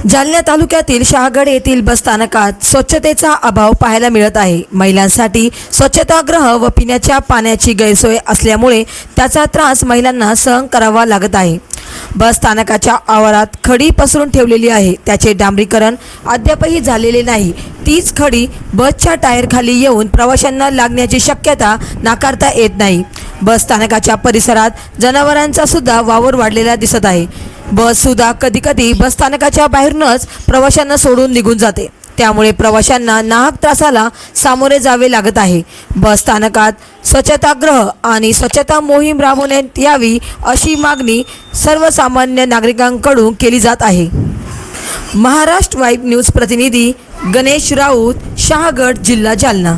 जालना तालुक्यातील शहागड येथील बस स्थानकात स्वच्छतेचा अभाव पाहायला मिळत आहे। महिलांसाठी स्वच्छतागृह व पिण्याच्या पाण्याची गैरसोय असल्यामुळे त्याचा त्रास महिलांना सहन करावा लागत आहे। बस स्थानकाच्या आवारात खडी पसरून ठेवलेली आहे, त्याचे डांबरीकरण अद्यापही झालेले नाही। तीच खडी बसच्या टायर खाली येऊन प्रवाशांना लागण्याची शक्यता नाकारता येत नाही। बस स्थानकाच्या परिसरात जनावरांचा सुद्धा वावर वाढलेला दिसत आहे। बस सुद्धा कधी कधी बस स्थानकाच्या बाहेरूनच प्रवाशांना सोडून निघून जाते, त्यामुळे प्रवाशांना नाहक त्रासाला सामोरे जावे लागत आहे। बस स्थानकात स्वच्छतागृह आणि स्वच्छता मोहीम राबवण्यात यावी अशी मागणी सर्वसामान्य नागरिकांकडून केली जात आहे। महाराष्ट्र वाईब न्यूज प्रतिनिधी गणेश राऊत, शहागड, जिल्हा जालना।